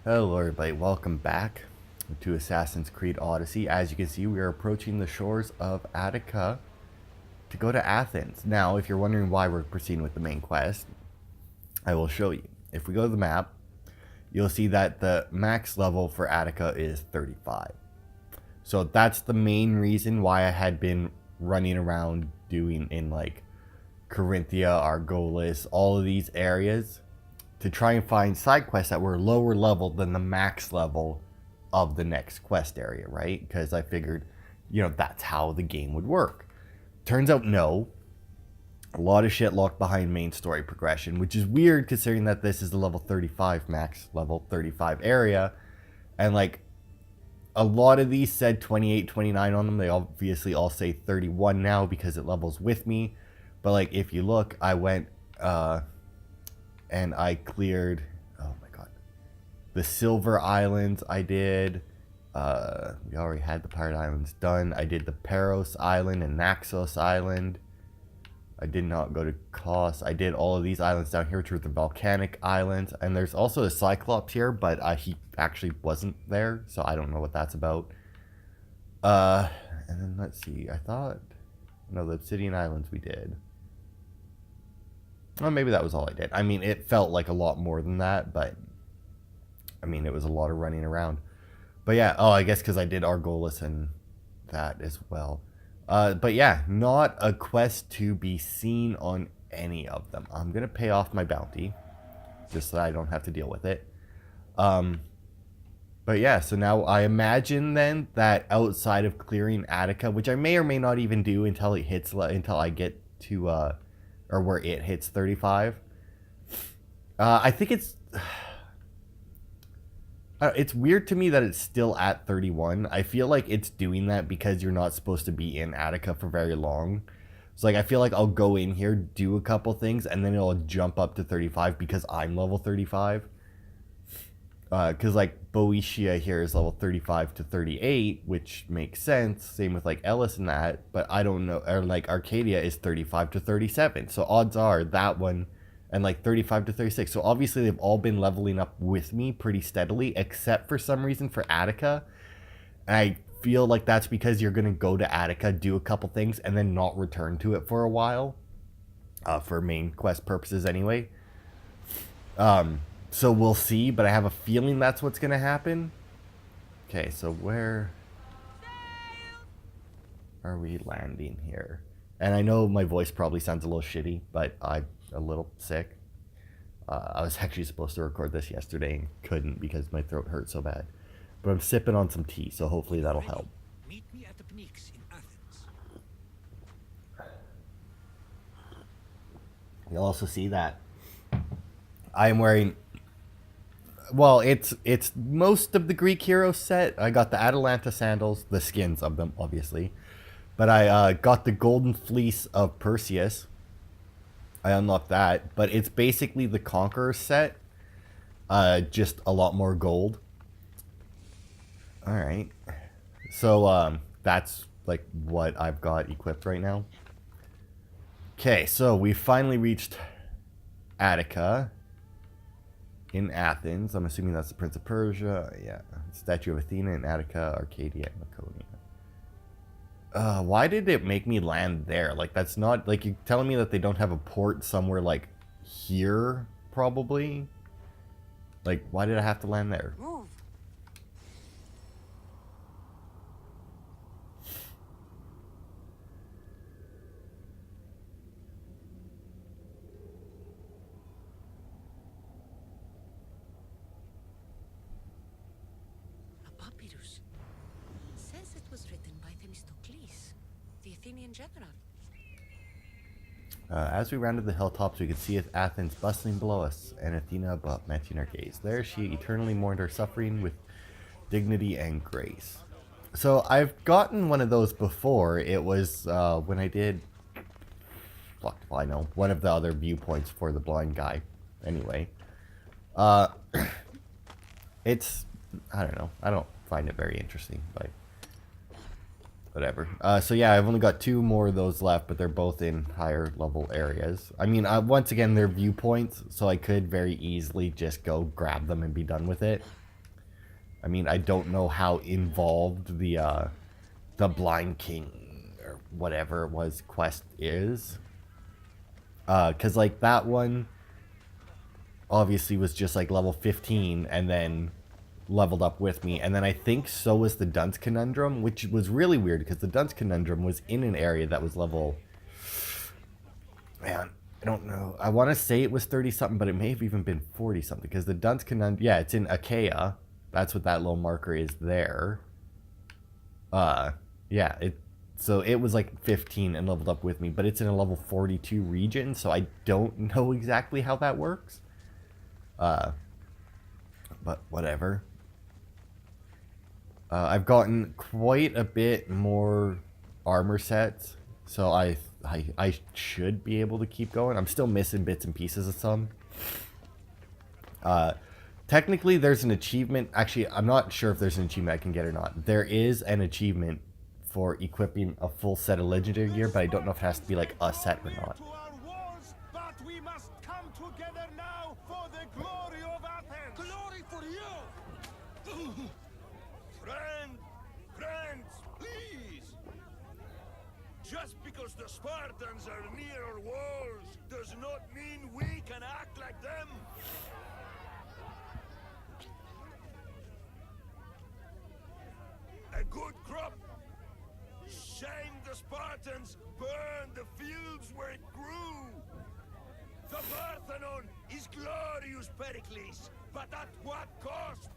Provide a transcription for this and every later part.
Hello everybody, welcome back to Assassin's Creed Odyssey. As you can see, we are approaching the shores of Attica to go to Athens. Now, if you're wondering why we're proceeding with the main quest, I will show you. If we go to the map, you'll see that the max level for Attica is 35. So that's the main reason why I had been running around doing in like Corinthia, Argolis, all of these areas, to try and find side quests that were lower level than the max level of the next quest area, right? Because I figured, that's how the game would work. Turns out, no. A lot of shit locked behind main story progression, which is weird considering that this is the level 35, max level 35 area. And like, a lot of these said 28, 29 on them. They obviously all say 31 now because it levels with me. But like, if you look, I went, and I cleared, oh my god, the Silver Islands I did. We already had the Pirate Islands done. I did the Paros Island and Naxos Island. I did not go to Kos. I did all of these islands down here, which were the volcanic islands. And there's also a Cyclops here, but he actually wasn't there, so I don't know what that's about. And then let's see, no, the Obsidian Islands we did. Well, maybe that was all I did. I mean, it felt like a lot more than that, but I mean, it was a lot of running around. But yeah, I guess because I did Argolis and that as well. But yeah, not a quest to be seen on any of them. I'm going to pay off my bounty just so I don't have to deal with it. But yeah, so now I imagine then that outside of clearing Attica, which I may or may not even do until I get to, or where it hits 35. I think it's weird to me that it's still at 31. I feel like it's doing that because you're not supposed to be in Attica for very long. So like, I feel like I'll go in here, do a couple things, and then it'll jump up to 35 because I'm level 35. Because like Boeotia here is level 35 to 38, which makes sense. Same with like Ellis and that, but I don't know. Or like Arcadia is 35 to 37. So odds are that one, and like 35 to 36. So obviously they've all been leveling up with me pretty steadily, except for some reason for Attica. And I feel like that's because you're going to go to Attica, do a couple things, and then not return to it for a while. For main quest purposes anyway. So we'll see, but I have a feeling that's what's going to happen. Okay, so where are we landing here? And I know my voice probably sounds a little shitty, but I'm a little sick. I was actually supposed to record this yesterday and couldn't because my throat hurt so bad. But I'm sipping on some tea, so hopefully that'll help. Meet me at the Perikles in Athens. You'll also see that I am wearing... Well, it's most of the Greek hero set. I got the Atalanta sandals, the skins of them, obviously. But I got the golden fleece of Perseus. I unlocked that. But it's basically the Conqueror set. Just a lot more gold. Alright. So, that's like what I've got equipped right now. Okay, so we finally reached Attica. In Athens. I'm assuming that's the Prince of Persia. Yeah. Statue of Athena in Attica, Arcadia, and Laconia. Why did it make me land there? Like, that's not... Like, you're telling me that they don't have a port somewhere, like, here, probably? Like, why did I have to land there? Move. Papyrus. Says it was written by Themistocles, the Athenian general. As we rounded the hilltops, we could see Athens bustling below us, and Athena above, matching our gaze. There she eternally mourned our suffering with dignity and grace. So I've gotten one of those before. It was when I did, fuck if I know, one of the other viewpoints for the blind guy. Anyway, it's, I don't know. I don't find it very interesting, but whatever. So yeah, I've only got 2 more of those left, but they're both in higher level areas. I mean, once again, they're viewpoints, so I could very easily just go grab them and be done with it. I mean, I don't know how involved the Blind King or whatever it was quest is. Cause like that one obviously was just like level 15 and then leveled up with me. And then I think so was the Dunce Conundrum, which was really weird because the Dunce Conundrum was in an area that was level... Man, I don't know. I want to say it was 30 something, but it may have even been 40 something because the Dunce Conundrum... Yeah, it's in Achaia. That's what that little marker is there. Yeah, so it was like 15 and leveled up with me, but it's in a level 42 region, so I don't know exactly how that works. But whatever. I've gotten quite a bit more armor sets, so I should be able to keep going. I'm still missing bits and pieces of some. Technically, there's an achievement. Actually, I'm not sure if there's an achievement I can get or not. There is an achievement for equipping a full set of legendary gear, but I don't know if it has to be like a set or not. But we must come together now for the glory of Athens. Glory for you. Friends, please. Just because the Spartans are near our walls does not mean we can act like them. A good crop. Shame the Spartans burned the fields where it grew. The Parthenon is glorious, Perikles, but at what cost?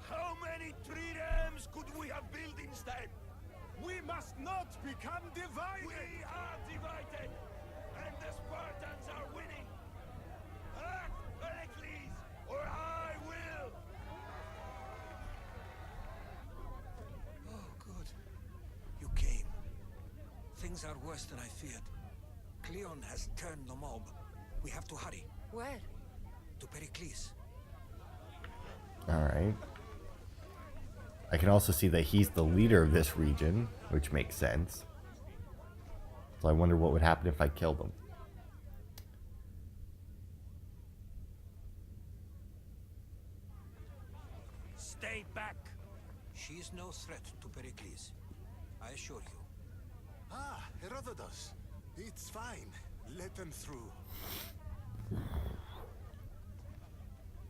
How many triremes could we have built instead? We must not become divided! We are divided! And the Spartans are winning! Act, Perikles, or I will! Oh, good. You came. Things are worse than I feared. Cleon has turned the mob. We have to hurry. Where? To Perikles. Alright. I can also see that he's the leader of this region, which makes sense. So I wonder what would happen if I killed him. Stay back. She is no threat to Perikles. I assure you. Ah, Herodotus. It's fine. Let them through.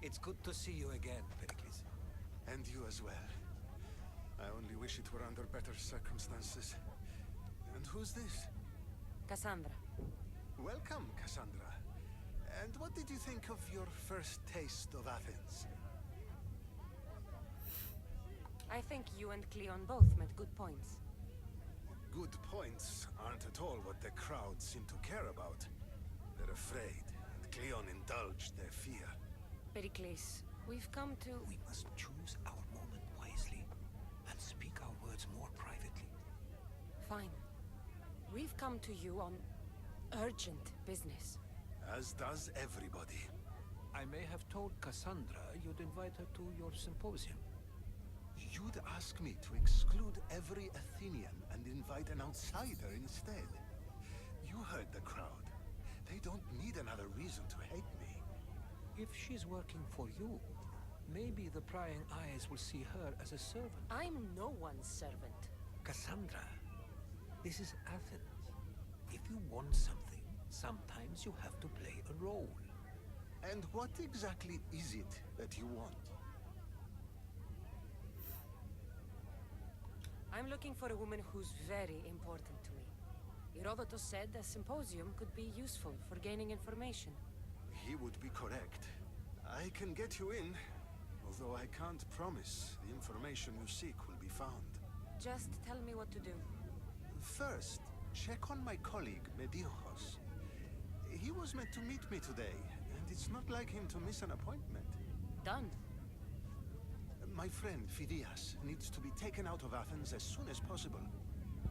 It's good to see you again, Perikles. And you as well. I only wish it were under better circumstances. And who's this? Kassandra. Welcome, Kassandra. And what did you think of your first taste of Athens? I think you and Cleon both made good points. Good points aren't at all what the crowd seem to care about. They're afraid, and Cleon indulged their fear. Perikles, we've come to... We must choose our moment wisely and speak our words more privately. Fine. We've come to you on urgent business. As does everybody. I may have told Kassandra you'd invite her to your symposium. You'd ask me to exclude every Athenian and invite an outsider instead. You heard the crowd. They don't need another reason to hate me. If she's working for you, maybe the prying eyes will see her as a servant. I'm no one's servant. Kassandra, this is Athens. If you want something, sometimes you have to play a role. And what exactly is it that you want? I'm looking for a woman who's very important to me. Herodotus said a symposium could be useful for gaining information. He would be correct. I can get you in, although I can't promise the information you seek will be found. Just tell me what to do. First, check on my colleague, Mediocos. He was meant to meet me today, and it's not like him to miss an appointment. Done. My friend, Phidias, needs to be taken out of Athens as soon as possible.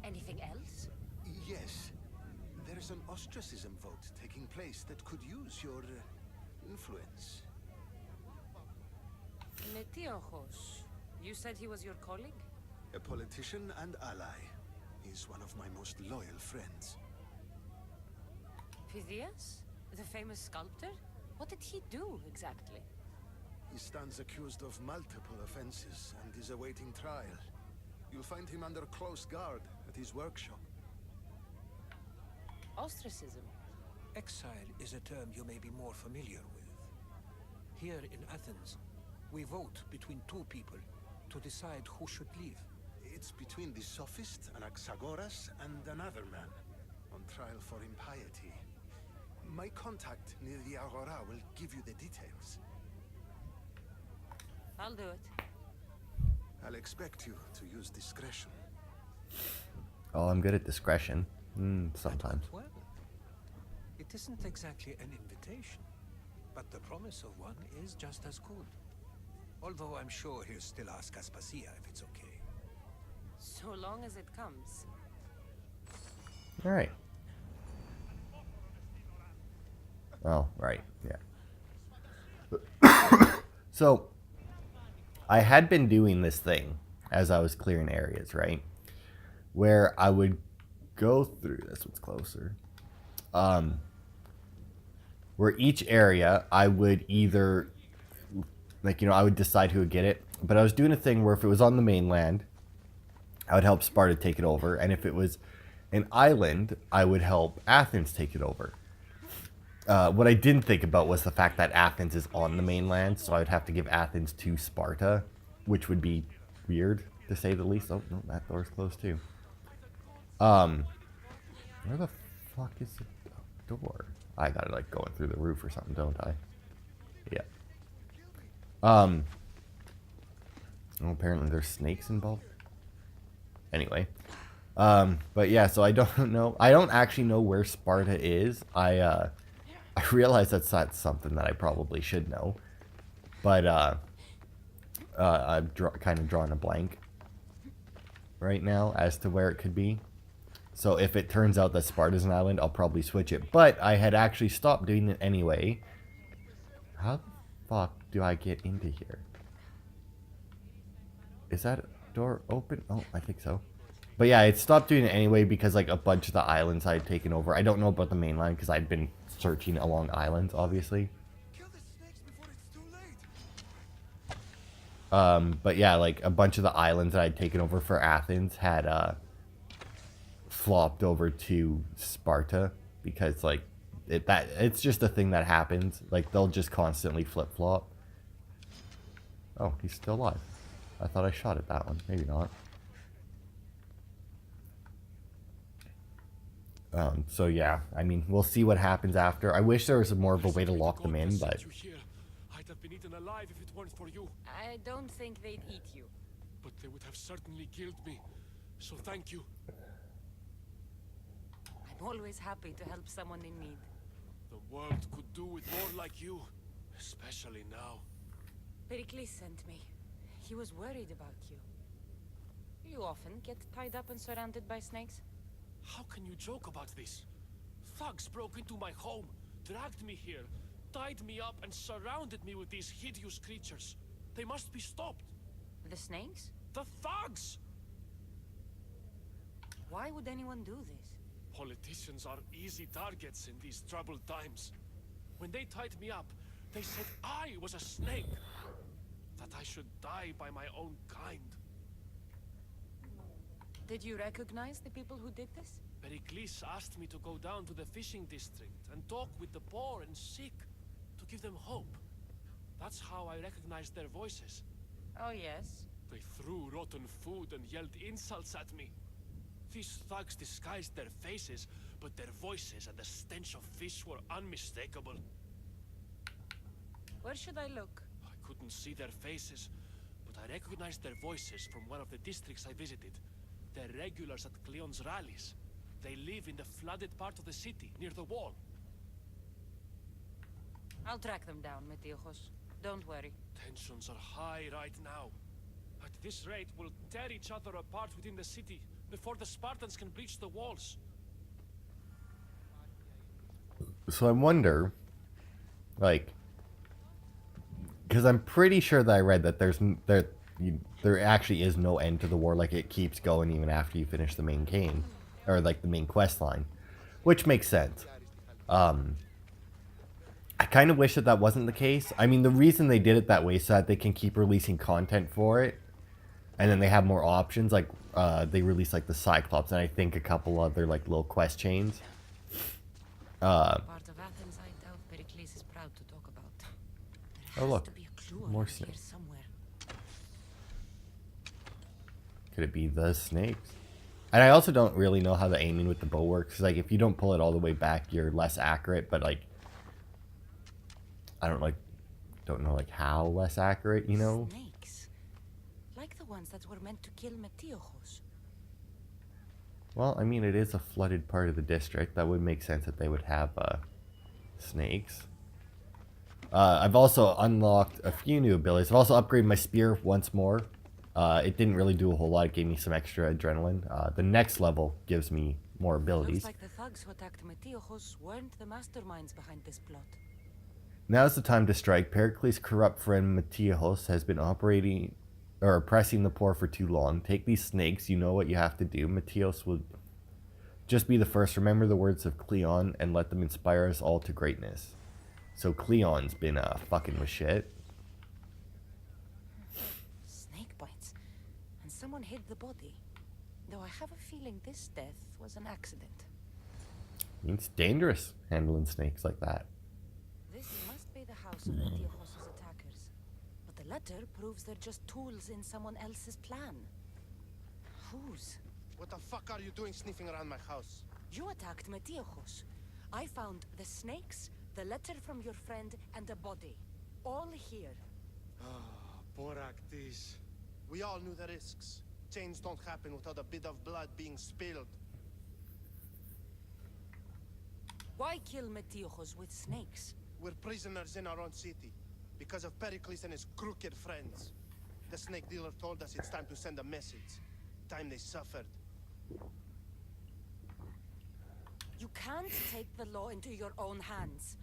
Anything else? Yes. There's an ostracism vote taking place that could use your influence. Metiochos. You said he was your colleague? A politician and ally. He's one of my most loyal friends. Phidias? The famous sculptor? What did he do, exactly? He stands accused of multiple offenses and is awaiting trial. You'll find him under close guard at his workshop. Ostracism. Exile is a term you may be more familiar with. Here in Athens, we vote between two people to decide who should leave. It's between the sophist, Anaxagoras, and another man, on trial for impiety. My contact near the Agora will give you the details. I'll do it. I'll expect you to use discretion. Oh, I'm good at discretion. Sometimes. Well, it isn't exactly an invitation, but the promise of one is just as good. Although I'm sure he'll still ask Aspasia if it's okay. So long as it comes. All right. Oh, right. Yeah. So, I had been doing this thing as I was clearing areas, right? Where I would go through, this one's closer. Where each area I would either, like, I would decide who would get it. But I was doing a thing where if it was on the mainland, I would help Sparta take it over. And if it was an island, I would help Athens take it over. What I didn't think about was the fact that Athens is on the mainland, so I would have to give Athens to Sparta, which would be weird, to say the least. Oh, no, that door's closed too. Where the fuck is the door? I gotta, like, going through the roof or something, don't I? Yeah. Oh, apparently there's snakes involved. Anyway. But yeah, so I don't know. I don't actually know where Sparta is. I realize that's not something that I probably should know. But, I'm kind of drawing a blank right now as to where it could be. So if it turns out that Sparta's an island, I'll probably switch it. But I had actually stopped doing it anyway. How the fuck do I get into here? Is that door open? Oh, I think so. But yeah, I stopped doing it anyway because, like, a bunch of the islands I had taken over. I don't know about the mainland because I'd been searching along islands, obviously. Kill the snakes before it's too late. But yeah, like, a bunch of the islands that I'd taken over for Athens had, flopped over to Sparta because, like, it's just a thing that happens. Like, they'll just constantly flip-flop. Oh, he's still alive. I thought I shot at that one. Maybe not. So yeah, I mean, we'll see what happens after. I wish there was more of a way to lock them in, but... I'd have been eaten alive if it weren't for you. I don't think they'd eat you. But they would have certainly killed me. So thank you. I'm always happy to help someone in need. The world could do with more like you. Especially now. Perikles sent me. He was worried about you. You often get tied up and surrounded by snakes? How can you joke about this? Thugs broke into my home, dragged me here, tied me up and surrounded me with these hideous creatures. They must be stopped. The snakes? The thugs! Why would anyone do this? Politicians are easy targets in these troubled times. When they tied me up, they said I was a snake. That I should die by my own kind. Did you recognize the people who did this? Perikles asked me to go down to the fishing district and talk with the poor and sick, to give them hope. That's how I recognized their voices. Oh, yes. They threw rotten food and yelled insults at me. These thugs disguised their faces, but their voices and the stench of fish were unmistakable. Where should I look? I couldn't see their faces, but I recognized their voices from one of the districts I visited. They're regulars at Cleon's rallies. They live in the flooded part of the city, near the wall. I'll track them down, Metiochos. Don't worry. Tensions are high right now. At this rate, we'll tear each other apart within the city before the Spartans can breach the walls. So I wonder, like, because I'm pretty sure that I read that there actually is no end to the war. Like, it keeps going even after you finish the main game, or like the main quest line, which makes sense. I kind of wish that that wasn't the case. I mean, the reason they did it that way is so that they can keep releasing content for it. And then they have more options. Like, they release, like, the Cyclops and I think a couple other, like, little quest chains. Part of Athens I doubt Perikles is proud to talk about. There Oh, has look. to be a clue More around here snakes. somewhere. Could it be the snakes? And I also don't really know how the aiming with the bow works. 'Cause, like, if you don't pull it all the way back, you're less accurate. But, like, I don't know, like, how less accurate, you know? Snakes. Like the ones that were meant to kill Metiochos. Well, I mean, it is a flooded part of the district. That would make sense that they would have snakes. I've also unlocked a few new abilities. I've also upgraded my spear once more. It didn't really do a whole lot. It gave me some extra adrenaline. The next level gives me more abilities. Looks like the thugs who attacked Metiochos weren't the masterminds behind this plot. Now's the time to strike. Perikles' corrupt friend Metiochos has been oppressing the poor for too long. Take these snakes. You know what you have to do. Metiochos will just be the first. Remember the words of Cleon and let them inspire us all to greatness. So Cleon's been fucking with shit. Snake bites. And someone hid the body. Though I have a feeling this death was an accident. It's dangerous handling snakes like that. This must be the house of Metiochos' attackers. But the letter proves they're just tools in someone else's plan. Whose? What the fuck are you doing sniffing around my house? You attacked Metiochos. I found the snakes, the letter from your friend, and a body. All here. Perikles. We all knew the risks. Change don't happen without a bit of blood being spilled. Why kill Metiochos with snakes? We're prisoners in our own city because of Perikles and his crooked friends. The snake dealer told us it's time to send a message. Time they suffered. You can't take the law into your own hands.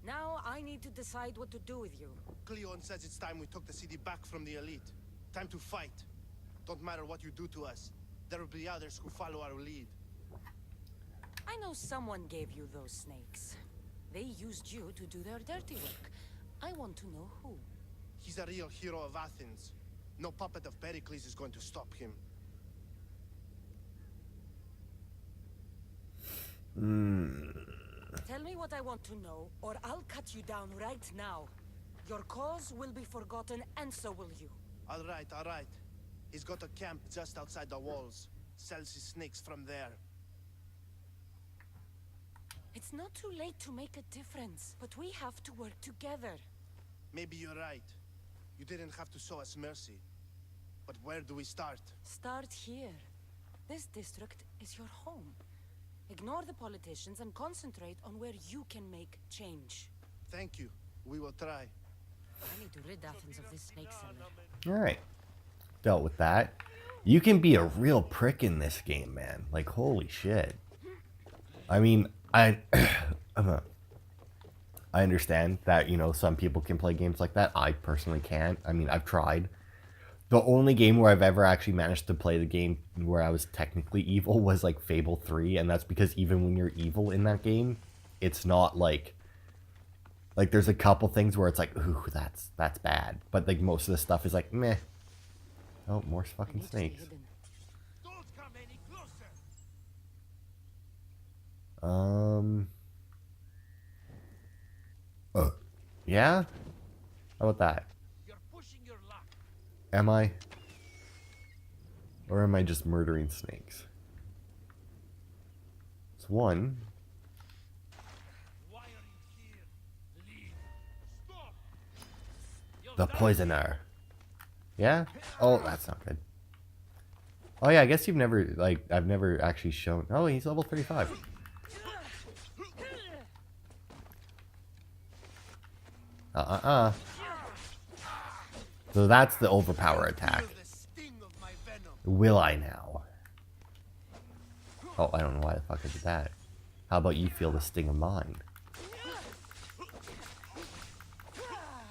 Now I need to decide what to do with you. Cleon says it's time we took the city back from the elite. Time to fight. Don't matter what you do to us. There will be others who follow our lead. I know someone gave you those snakes. They used you to do their dirty work. I want to know who. He's a real hero of Athens. No puppet of Perikles is going to stop him. Tell me what I want to know, or I'll cut you down right now. Your cause will be forgotten, and so will you. All right. He's got a camp just outside the walls. Sells his snakes from there. It's not too late to make a difference, but we have to work together. Maybe you're right. You didn't have to show us mercy. But where do we start? Start here. This district is your home. Ignore the politicians and concentrate on where you can make change. Thank you. We will try. I need to rid Athens of this snake seller. Alright. Dealt with that. You can be a real prick in this game, man. Like, holy shit. I mean, I understand that, you know, some people can play games like that. I personally can't. I mean, I've tried. The only game where I've ever actually managed to play the game where I was technically evil was like Fable 3, and that's because even when you're evil in that game, it's not like there's a couple things where it's like, ooh, that's bad. But like most of the stuff is like, meh. Oh, more fucking Need to stay snakes. hidden. Don't come any closer. Yeah? How about that? You're pushing your luck. Am I? Or am I just murdering snakes? It's one. Why are you here? Leave. Stop. You'll The die. poisoner. Yeah? Oh, that's not good. Oh yeah, I guess you've never, like, I've never actually shown... Oh, he's level 35. So that's the overpower attack. Feel the sting of my venom. Will I now? Oh, I don't know why the fuck I did that. How about you feel the sting of mine?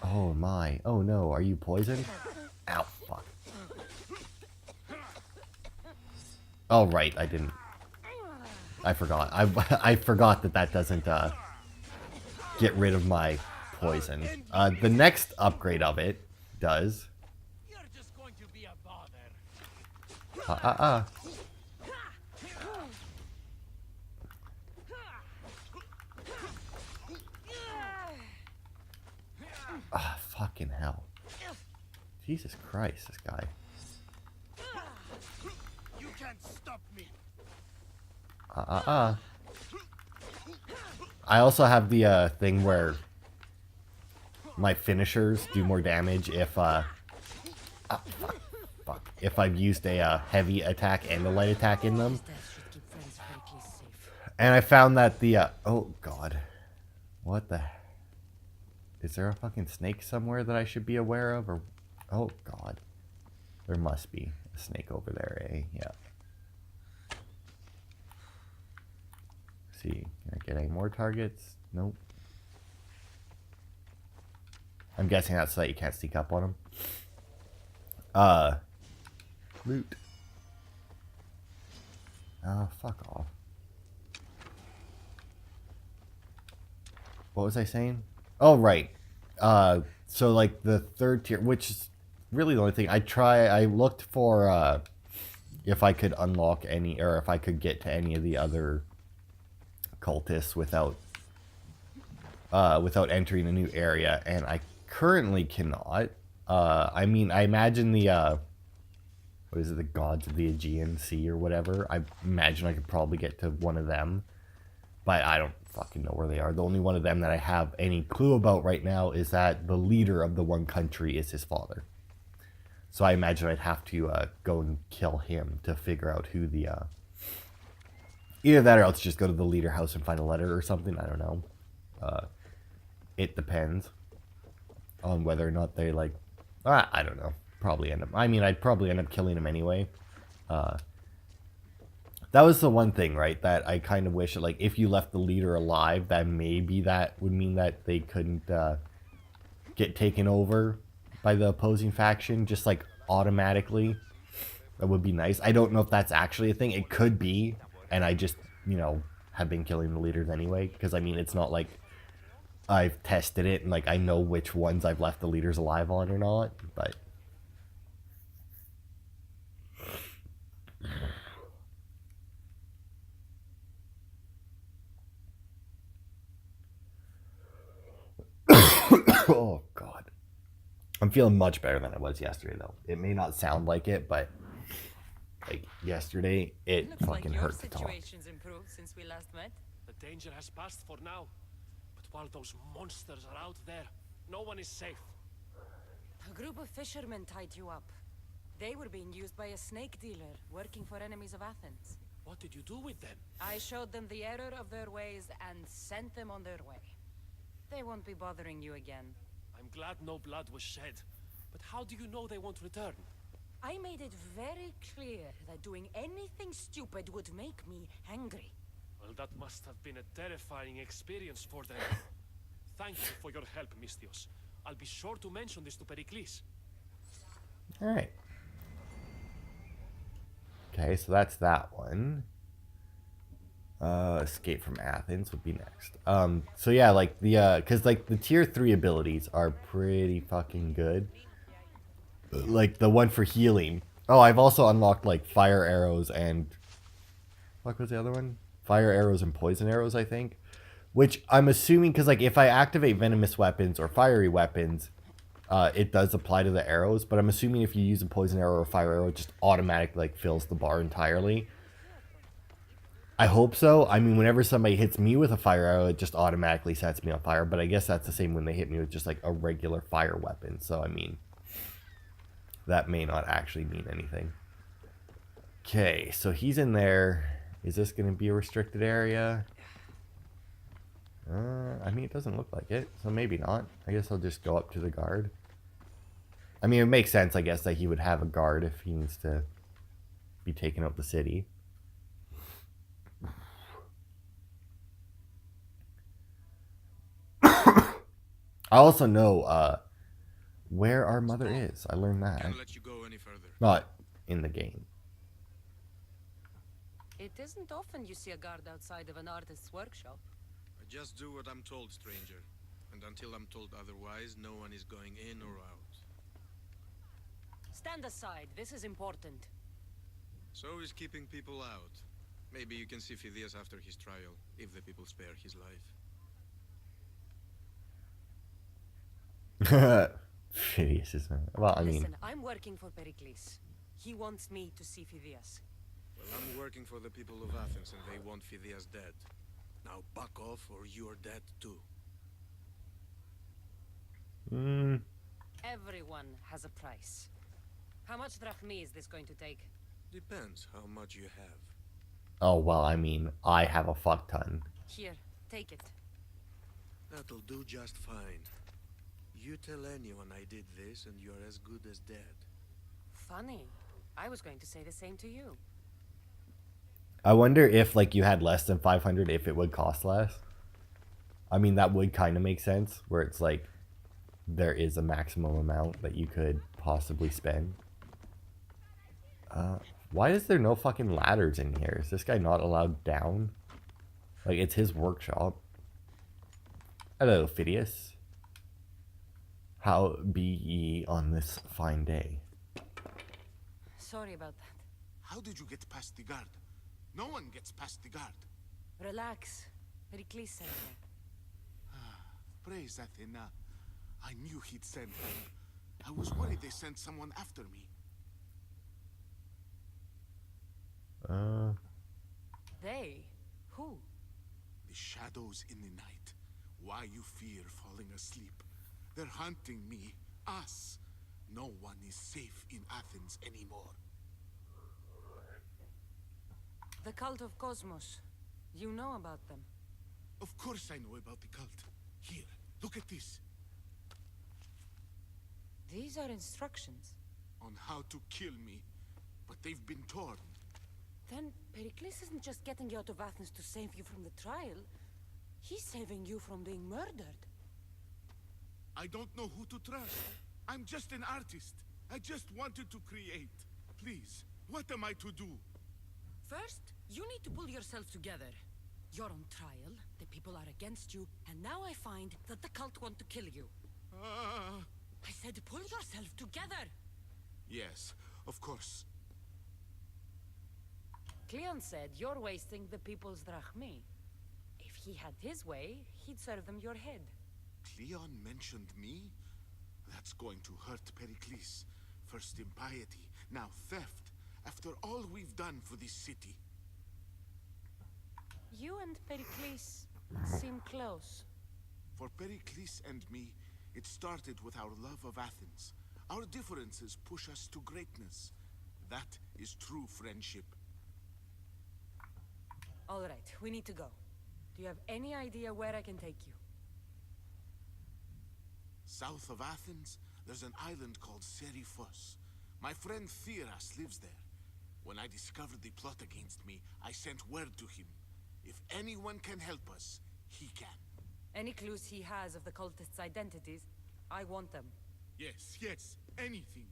Oh my. Oh no, are you poisoned? Ow, fuck. Oh right, I didn't. I forgot. I forgot that doesn't get rid of my poison. The next upgrade of it does. You're just going to be a bother. Ah, fucking hell. Jesus Christ, this guy. You can't stop me. I also have the thing where my finishers do more damage if fuck. If I've used a heavy attack and a light attack in them. Death should keep friends Perikles safe. And I found that the oh god. What the, is there a fucking snake somewhere that I should be aware of, or oh god. There must be a snake over there, eh? Yeah. See, can I get any more targets? Nope. I'm guessing that's so that you can't sneak up on them. Loot. Oh, fuck off. What was I saying? Oh, right. So like the third tier, which is really the only thing I looked for, if I could unlock any, or if I could get to any of the other cultists without entering a new area, and I currently cannot. I mean, I imagine the what is it, the gods of the Aegean Sea or whatever, I imagine I could probably get to one of them, but I don't fucking know where they are. The only one of them that I have any clue about right now is that the leader of the one country is his father, so I imagine I'd have to go and kill him to figure out who the either that or else just go to the leader house and find a letter or something. I don't know. It depends on whether or not they like. I don't know. Probably end up. I mean, I'd probably end up killing him anyway. That was the one thing, right? That I kind of wish, like, if you left the leader alive, that maybe that would mean that they couldn't get taken over by the opposing faction, just like automatically. That would be nice. I don't know if that's actually a thing. It could be. And I just, you know, have been killing the leaders anyway. Because, I mean, it's not like I've tested it and, like, I know which ones I've left the leaders alive on or not. But oh, God. I'm feeling much better than I was yesterday, though. It may not sound like it, but like yesterday, it Looks like fucking your hurt to talk. situation's improved since we last met. The danger has passed for now. But while those monsters are out there, no one is safe. A group of fishermen tied you up. They were being used by a snake dealer working for enemies of Athens. What did you do with them? I showed them the error of their ways and sent them on their way. They won't be bothering you again. I'm glad no blood was shed. But how do you know they won't return? I made it very clear that doing anything stupid would make me angry. Well, that must have been a terrifying experience for them. Thank you for your help, Mystios. I'll be sure to mention this to Perikles. Alright. Okay, so that's that one. Escape from Athens would be next. So yeah, like the, cause like the tier 3 abilities are pretty fucking good. Like the one for healing. Oh, I've also unlocked like fire arrows and, what was the other one? Fire arrows and poison arrows, I think. Which I'm assuming, cause like if I activate venomous weapons or fiery weapons, it does apply to the arrows. But I'm assuming if you use a poison arrow or fire arrow, it just automatically like fills the bar entirely. I hope so. I mean, whenever somebody hits me with a fire arrow, it just automatically sets me on fire. But I guess that's the same when they hit me with just like a regular fire weapon. So, I mean, that may not actually mean anything. Okay, so he's in there. Is this going to be a restricted area? I mean, it doesn't look like it. So maybe not. I guess I'll just go up to the guard. I mean, it makes sense, I guess, that he would have a guard if he needs to be taking out the city. I also know where our mother is. I learned that. Can't let you go any further. Not in the game. It isn't often you see a guard outside of an artist's workshop. I just do what I'm told, stranger. And until I'm told otherwise, no one is going in or out. Stand aside. This is important. So is keeping people out. Maybe you can see Phidias after his trial, if the people spare his life. Phidias is... Well, I mean... Listen, I'm working for Perikles. He wants me to see Phidias. Well, I'm working for the people of Athens, and they want Phidias dead. Now back off, or you're dead too. Everyone has a price. How much drachmi is this going to take? Depends how much you have. Oh, well, I mean, I have a fuck ton. Here, take it. That'll do just fine. You tell anyone I did this, and you're as good as dead. Funny. I was going to say the same to you. I wonder if, like, you had less than 500, if it would cost less. I mean, that would kind of make sense, where it's like, there is a maximum amount that you could possibly spend. Why is there no fucking ladders in here? Is this guy not allowed down? Like, it's his workshop. Hello, Phidias. How be ye on this fine day? Sorry about that. How did you get past the guard? No one gets past the guard. Relax. Perikles sent me. Praise Athena. I knew he'd send help. I was worried they sent someone after me. They? Who? The shadows in the night. Why you fear falling asleep? They're hunting me. Us. No one is safe in Athens anymore. The cult of Cosmos. You know about them. Of course I know about the cult. Here, look at this. These are instructions. On how to kill me. But they've been torn. Then Perikles isn't just getting you out of Athens to save you from the trial. He's saving you from being murdered. I don't know who to trust. I'm just an artist. I just wanted to create. Please, what am I to do? First, you need to pull yourself together. You're on trial, the people are against you, and now I find that the cult want to kill you. I said pull yourself together! Yes, of course. Cleon said you're wasting the people's drachmi. If he had his way, he'd serve them your head. Cleon mentioned me? That's going to hurt Perikles. First impiety, now theft. After all we've done for this city. You and Perikles seem close. For Perikles and me, it started with our love of Athens. Our differences push us to greatness. That is true friendship. All right, we need to go. Do you have any idea where I can take you? South of Athens, there's an island called Serifos. My friend Theras lives there. When I discovered the plot against me, I sent word to him. If anyone can help us, he can. Any clues he has of the cultists' identities, I want them. Yes, yes, anything.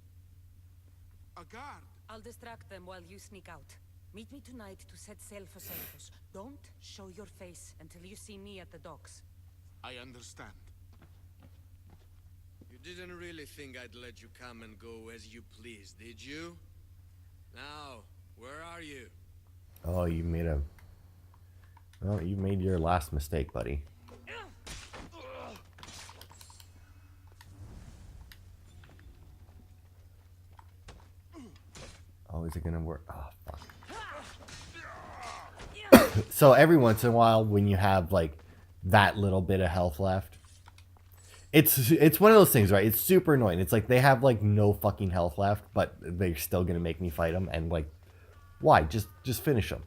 A guard. I'll distract them while you sneak out. Meet me tonight to set sail for Serifos. Don't show your face until you see me at the docks. I understand. You didn't really think I'd let you come and go as you please, did you? Now, where are you? Oh, you made a... Well, you made your last mistake, buddy. Oh, is it gonna work? Oh, fuck. So every once in a while, when you have, like, that little bit of health left, it's one of those things, right? It's super annoying. It's like they have, like, no fucking health left, but they're still gonna make me fight them, and, like, why? Just finish them.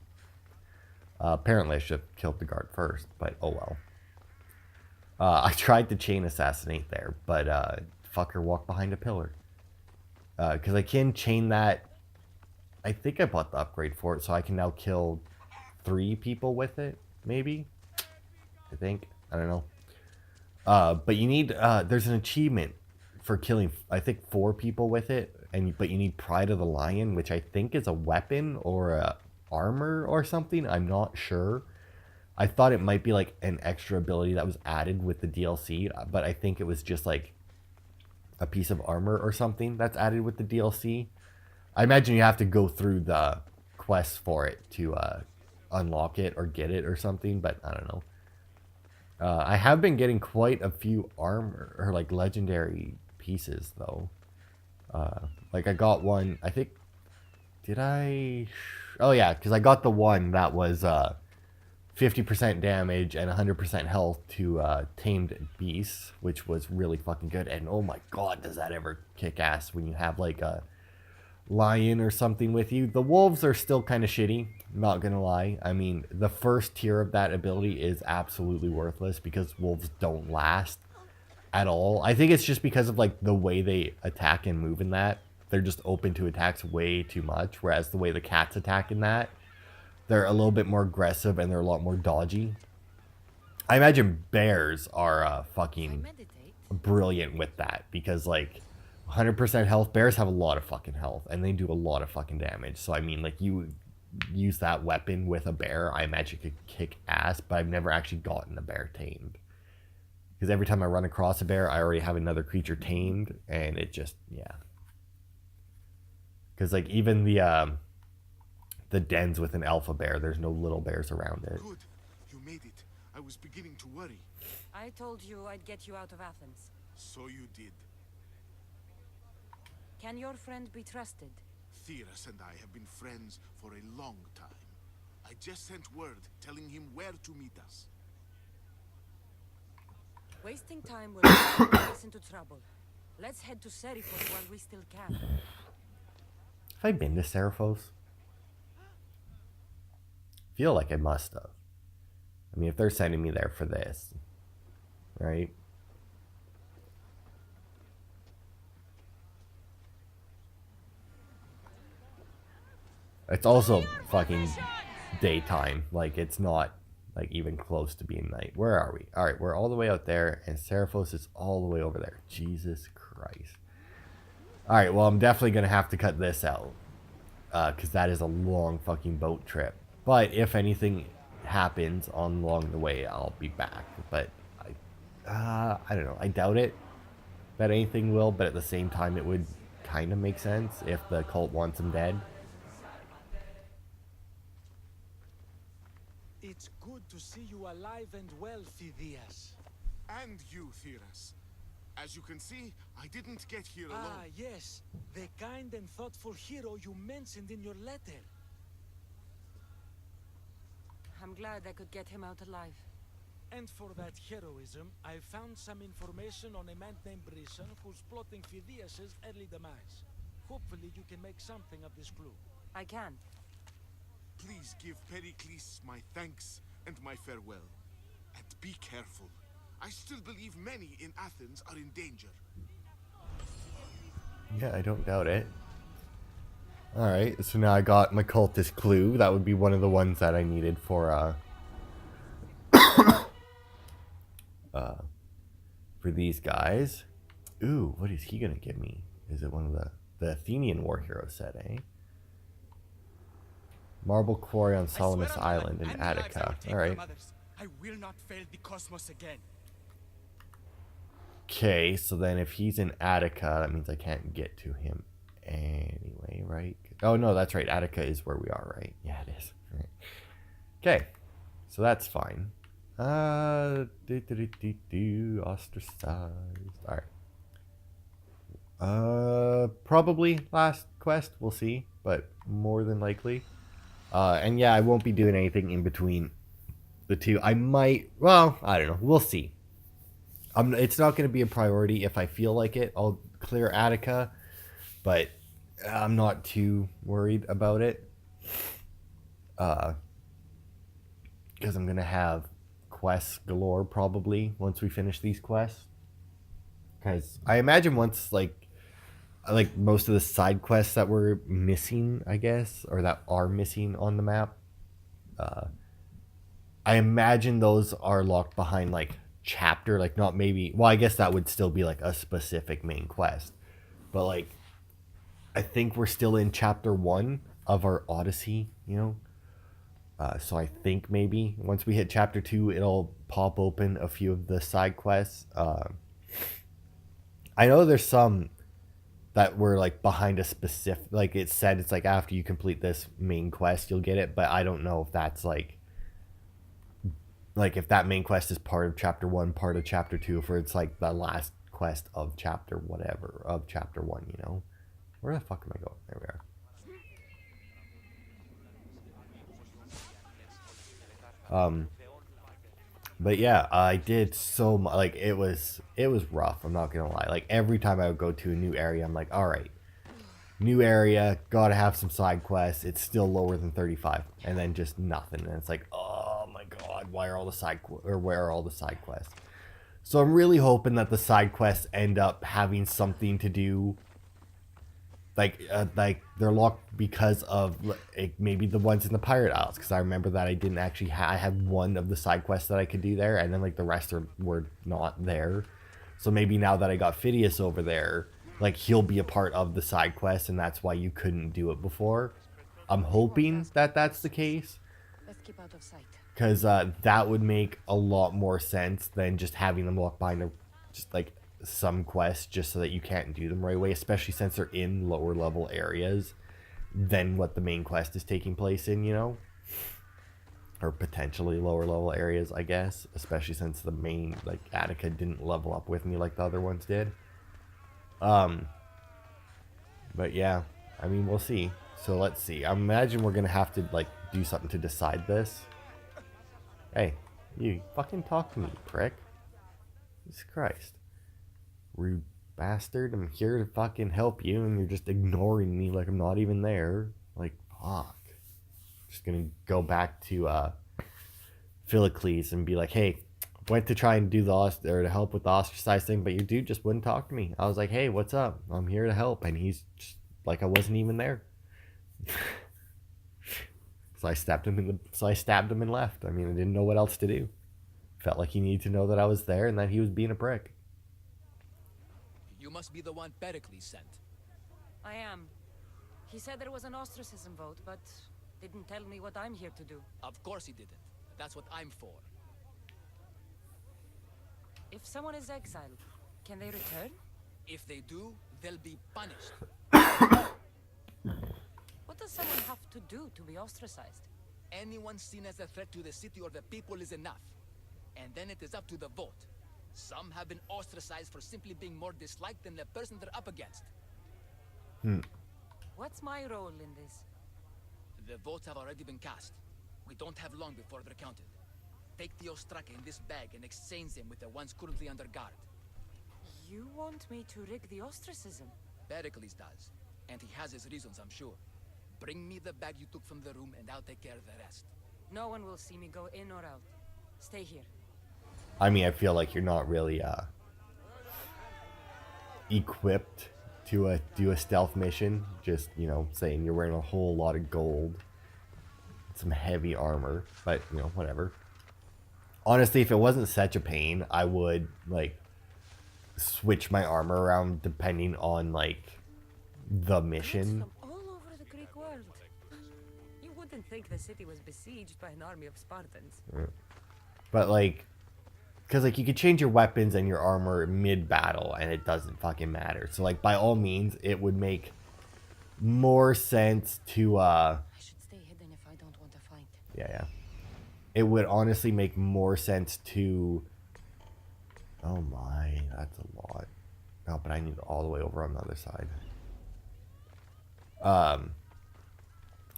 Apparently I should have killed the guard first, but oh well. I tried to chain assassinate there, but fucker walked behind a pillar. Because I can chain that. I think I bought the upgrade for it, so I can now kill 3 people with it, maybe? I think. I don't know. But you need, there's an achievement for killing, I think, 4 people with it, but you need Pride of the Lion, which I think is a weapon or a armor or something. I'm not sure. I thought it might be like an extra ability that was added with the DLC, but I think it was just like a piece of armor or something that's added with the DLC. I imagine you have to go through the quests for it to unlock it or get it or something, but I don't know. I have been getting quite a few armor or like legendary pieces though. Like I got one, I think, did I? Oh yeah, because I got the one that was 50% damage and 100% health to tamed beasts, which was really fucking good. And oh my god, does that ever kick ass when you have like a lion or something with you. The wolves are still kind of shitty, not gonna lie. I mean, the first tier of that ability is absolutely worthless because wolves don't last at all. I think it's just because of like the way they attack and move in that. They're just open to attacks way too much, whereas the way the cats attack in that, they're a little bit more aggressive and they're a lot more dodgy. I imagine bears are fucking brilliant with that because like 100% health, bears have a lot of fucking health and they do a lot of fucking damage. So I mean, like, you use that weapon with a bear, I imagine it could kick ass, but I've never actually gotten a bear tamed because every time I run across a bear I already have another creature tamed, and it just, yeah, because like even the dens with an alpha bear, there's no little bears around it. Good. You made it. I was beginning to worry. I told you I'd get you out of Athens. So you did. Can your friend be trusted? Theras and I have been friends for a long time. I just sent word telling him where to meet us. Wasting time will get us into trouble. Let's head to Serifos while we still can. Have I been to Serifos? Feel like I must have. I mean, if they're sending me there for this, right? It's also fucking daytime. Like, it's not like even close to being night. Where are we? All right, we're all the way out there, and Serifos is all the way over there. Jesus Christ. All right, well, I'm definitely gonna have to cut this out because that is a long fucking boat trip. But if anything happens along the way, I'll be back. But I don't know. I doubt it that anything will. But at the same time, it would kind of make sense if the cult wants him dead. It's good to see you alive and well, Phidias. And you, Theras. As you can see, I didn't get here alone. Ah, yes. The kind and thoughtful hero you mentioned in your letter. I'm glad I could get him out alive. And for that heroism, I found some information on a man named Brisson who's plotting Phidias' early demise. Hopefully you can make something of this clue. I can. Please give Perikles my thanks and my farewell. And be careful. I still believe many in Athens are in danger. Yeah, I don't doubt it. Alright, so now I got my cultist clue. That would be one of the ones that I needed for for these guys. Ooh, what is he gonna give me? Is it one of the Athenian war hero set, eh? Marble quarry on Salamis Island in Attica. Alright. I will not fail the cosmos again. Okay, so then if he's in Attica, that means I can't get to him anyway, right? Oh, no, that's right. Attica is where we are, right? Yeah, it is. Right. Okay, so that's fine. Ostracized. Alright. Probably last quest. We'll see, but more than likely. And yeah, I won't be doing anything in between the two. I might, well, I don't know. We'll see. It's not going to be a priority. If I feel like it, I'll clear Attica, but I'm not too worried about it. Because I'm going to have quests galore probably once we finish these quests. Because I imagine once, like most of the side quests that we're missing, I guess, or that are missing on the map, I imagine those are locked behind, like, chapter, like, not maybe, well, I guess that would still be, like, a specific main quest. But, like, I think we're still in chapter 1 of our Odyssey, you know? So I think maybe once we hit chapter 2, it'll pop open a few of the side quests. I know there's some that were like behind a specific, like it said it's like after you complete this main quest you'll get it, but I don't know if that's like if that main quest is part of chapter 1, part of chapter 2, if it's like the last quest of chapter whatever of chapter 1, you know. Where the fuck am I going? There we are. But yeah, I did so much. Like it was rough. I'm not gonna lie. Like every time I would go to a new area, I'm like, all right, new area, gotta have some side quests. It's still lower than 35, and then just nothing. And it's like, oh my god, where are all the side quests? So I'm really hoping that the side quests end up having something to do. Like they're locked because of maybe the ones in the Pirate Isles, because I remember that I didn't actually I had one of the side quests that I could do there, and then like the rest were not there. So maybe now that I got Phidias over there, like he'll be a part of the side quest, and that's why you couldn't do it before. I'm hoping that that's the case, Let's keep out of sight. because that would make a lot more sense than just having them locked behind just like some quests just so that you can't do them right away, especially since they're in lower level areas than what the main quest is taking place in, you know, or potentially lower level areas, I guess, especially since the main, like, Attica didn't level up with me like the other ones did. But yeah, I mean, we'll see. So let's see. I imagine we're gonna have to like do something to decide this. Hey, you fucking talk to me, prick. Jesus Christ. Rude bastard. I'm here to fucking help you, and you're just ignoring me like I'm not even there. Like, fuck. Just gonna go back to Perikles and be like, hey, went to try and do to help with the ostracized thing, but your dude just wouldn't talk to me. I was like, hey, what's up? I'm here to help, and he's just like I wasn't even there. So I stabbed him and left. I mean, I didn't know what else to do. Felt like he needed to know that I was there and that he was being a prick. You must be the one Perikles sent. I am. He said there was an ostracism vote, but didn't tell me what I'm here to do. Of course he didn't. That's what I'm for. If someone is exiled, can they return? If they do, they'll be punished. What does someone have to do to be ostracized? Anyone seen as a threat to the city or the people is enough. And then it is up to the vote. Some have been ostracized for simply being more disliked than the person they're up against. What's my role in this? The votes have already been cast. We don't have long before they're counted. Take the ostraka in this bag and exchange them with the ones currently under guard. You want me to rig the ostracism? Perikles does. And he has his reasons, I'm sure. Bring me the bag you took from the room and I'll take care of the rest. No one will see me go in or out. Stay here. I mean, I feel like you're not really equipped to do a stealth mission. Just, you know, saying you're wearing a whole lot of gold, some heavy armor, but, you know, whatever. Honestly, if it wasn't such a pain, I would, like, switch my armor around depending on, like, the mission. From all over the Greek world. You wouldn't think the city was besieged by an army of Spartans. But, like, because, like, you could change your weapons and your armor mid-battle, and it doesn't fucking matter. So, like, by all means, it would make more sense to, I should stay hidden if I don't want a fight. yeah. It would honestly make more sense to... Oh my, that's a lot. No, but I need all the way over on the other side.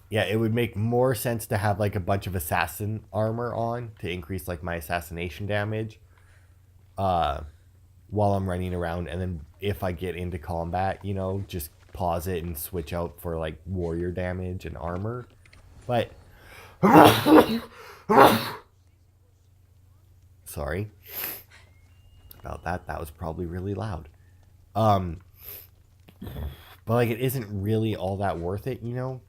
Yeah, it would make more sense to have, like, a bunch of assassin armor on to increase, like, my assassination damage while I'm running around. And then if I get into combat, you know, just pause it and switch out for, like, warrior damage and armor. But... Sorry about that. That was probably really loud. But, like, it isn't really all that worth it, you know?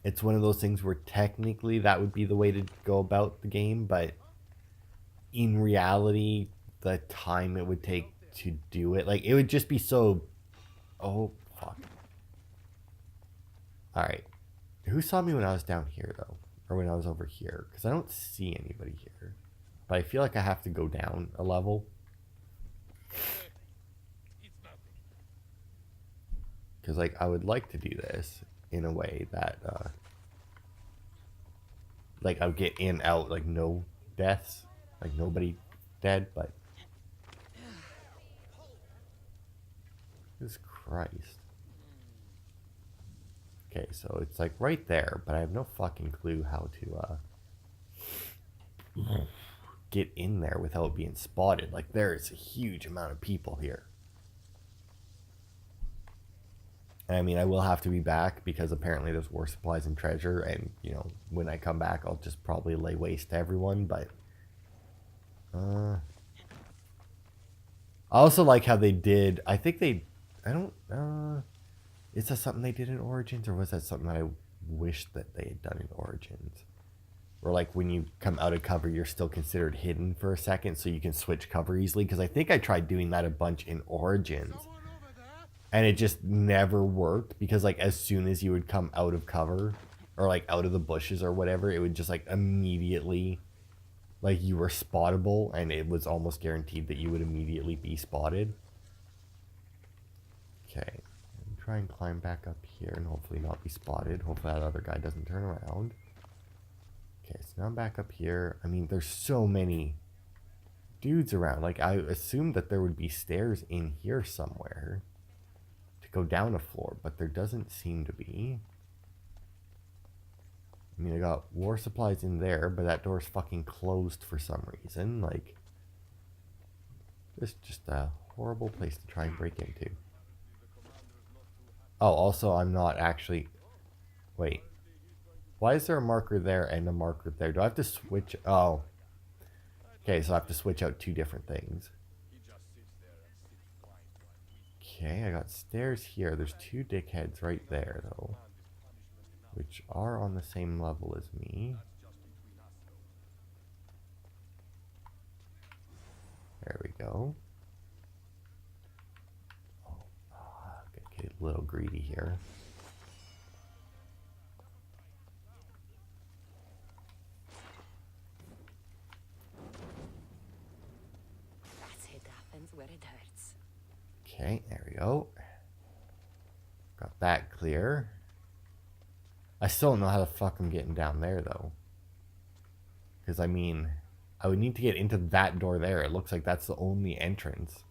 It's one of those things where technically that would be the way to go about the game, but in reality, the time it would take to do it, like, it would just be so... Oh, fuck. Alright. Who saw me when I was down here, though? Or when I was over here? Because I don't see anybody here. But I feel like I have to go down a level. Because, like, I would like to do this in a way that, like, I'll get in, out, like, no deaths. Like, nobody dead, but... Jesus Christ. Okay, so it's, like, right there, but I have no fucking clue how to, get in there without being spotted. Like, there's a huge amount of people here. I mean, I will have to be back because apparently there's war supplies and treasure, and, you know, when I come back, I'll just probably lay waste to everyone, but... I also like how they did... I think they... I don't... is that something they did in Origins, or was that something that I wished that they had done in Origins? Or, like, when you come out of cover, you're still considered hidden for a second, so you can switch cover easily, because I think I tried doing that a bunch in Origins. And it just never worked because, like, as soon as you would come out of cover or, like, out of the bushes or whatever, it would just, like, immediately, like, you were spottable, and it was almost guaranteed that you would immediately be spotted. Okay. Try and climb back up here and hopefully not be spotted. Hopefully that other guy doesn't turn around. Okay, so now I'm back up here. I mean, there's so many dudes around. Like, I assumed that there would be stairs in here somewhere go down a floor, but there doesn't seem to be. I mean, I got war supplies in there, but that door's fucking closed for some reason. Like, it's just a horrible place to try and break into. Oh, also, I'm not actually... Wait. Why is there a marker there and a marker there? Do I have to switch... Oh. Okay, so I have to switch out two different things. Okay, I got stairs here. There's two dickheads right there, though, which are on the same level as me. There we go. Oh, get a little greedy here. That's hit Athens where it hurts. Okay, there we go. Got that clear. I still don't know how the fuck I'm getting down there, though. Because, I mean, I would need to get into that door there. It looks like that's the only entrance.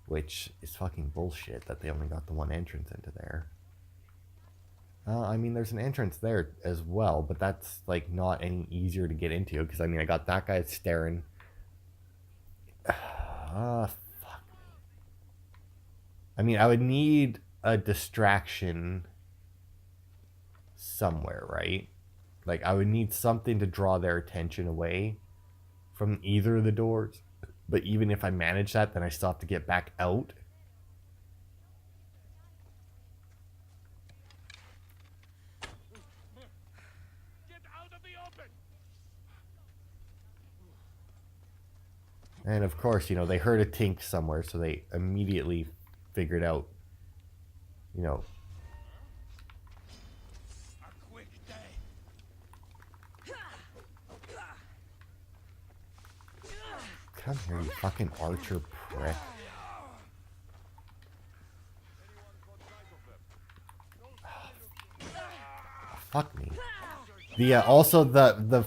Which is fucking bullshit that they only got the one entrance into there. I mean, there's an entrance there as well, but that's, like, not any easier to get into. Because, I mean, I got that guy staring. I mean, I would need a distraction somewhere, right? Like, I would need something to draw their attention away from either of the doors. But even if I manage that, then I still have to get back out. Get out of the open! And of course, you know, they heard a tink somewhere, so they immediately figured out, you know. A quick day. Come here, you fucking archer prick. Fuck me. The also the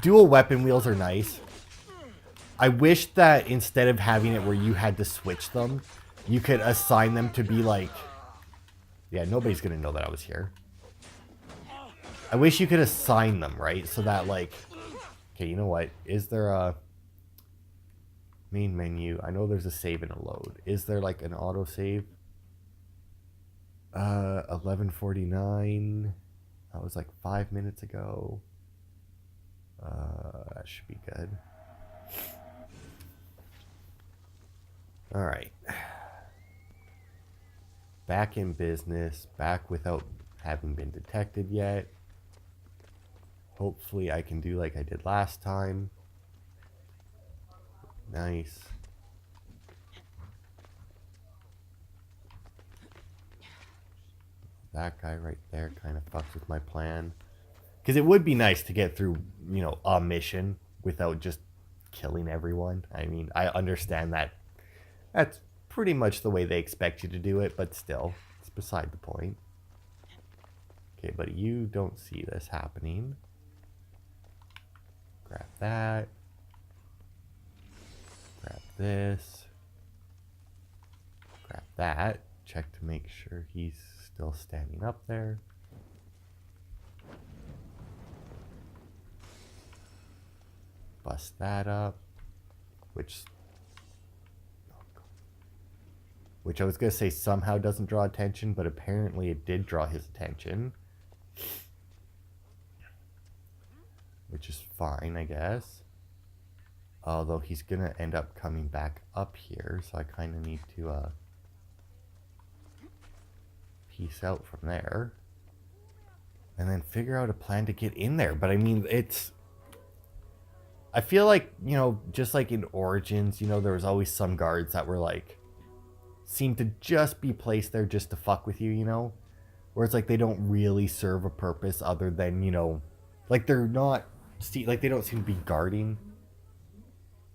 dual weapon wheels are nice. I wish that instead of having it where you had to switch them, you could assign them to be like... Yeah, nobody's gonna know that I was here. I wish you could assign them, right? So that, like... Okay, you know what? Is there a... Main menu. I know there's a save and a load. Is there, like, an autosave? 11:49. That was, like, 5 minutes ago. That should be good. Alright. Back in business. Back without having been detected yet. Hopefully I can do like I did last time. Nice. That guy right there kind of fucks with my plan. Because it would be nice to get through, you know, a mission without just killing everyone. I mean, I understand that that's pretty much the way they expect you to do it, but still, it's beside the point. Okay, but you don't see this happening. Grab that. Grab this. Grab that. Check to make sure he's still standing up there. Bust that up. Which I was going to say somehow doesn't draw attention, but apparently it did draw his attention. Which is fine, I guess. Although he's going to end up coming back up here, so I kind of need to piece out from there. And then figure out a plan to get in there. But I mean, it's... I feel like, you know, just like in Origins, you know, there was always some guards that were like... seem to just be placed there just to fuck with you, you know? Where it's like they don't really serve a purpose other than, you know... Like they're not... Like they don't seem to be guarding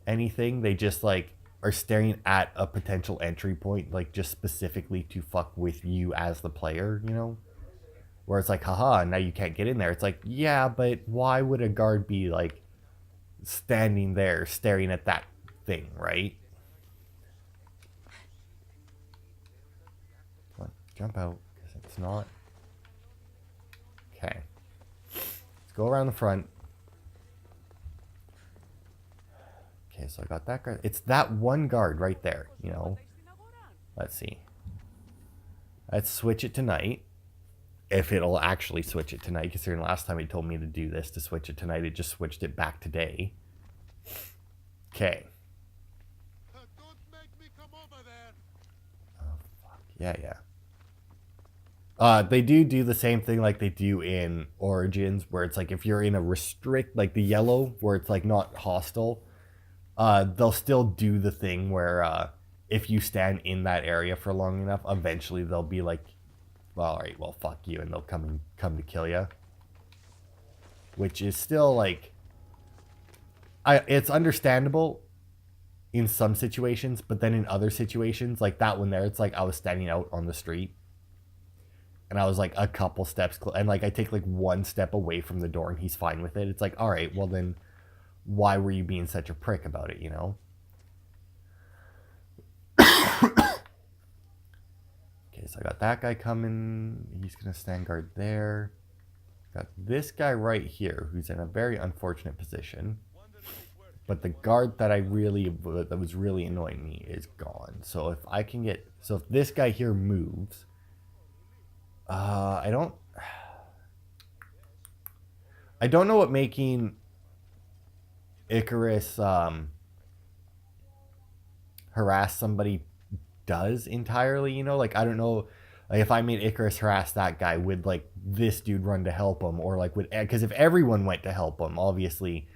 anything. They just like are staring at a potential entry point, like just specifically to fuck with you as the player, you know? Where it's like, haha, now you can't get in there. It's like, yeah, but why would a guard be like standing there staring at that thing, right? Come on, jump out, because it's not. Okay. Let's go around the front. Okay, so I got that guard. It's that one guard right there, you know. Let's see. Let's switch it to night. If it'll actually switch it tonight, considering last time it told me to do this to switch it tonight, it just switched it back to day. Okay. Don't make me come over there. Oh, fuck. Yeah. They do the same thing like they do in Origins, where it's like if you're in a restrict, like the yellow, where it's like not hostile, they'll still do the thing where if you stand in that area for long enough, eventually they'll be like, well, all right, well, fuck you, and they'll come to kill you. Which is still like, it's understandable in some situations, but then in other situations, like that one there, it's like I was standing out on the street, and I was like a couple steps, and like I take like one step away from the door, and he's fine with it. It's like, all right, well then, why were you being such a prick about it, you know? Okay, so I got that guy coming. He's going to stand guard there. Got this guy right here, who's in a very unfortunate position. But the guard that that was really annoying me is gone. So if I can get... So if this guy here moves... I don't know what making Icarus harass somebody does entirely, you know? Like, I don't know, like, if I made Icarus harass that guy, would, like, this dude run to help him? Or, like, would... Because if everyone went to help him, obviously,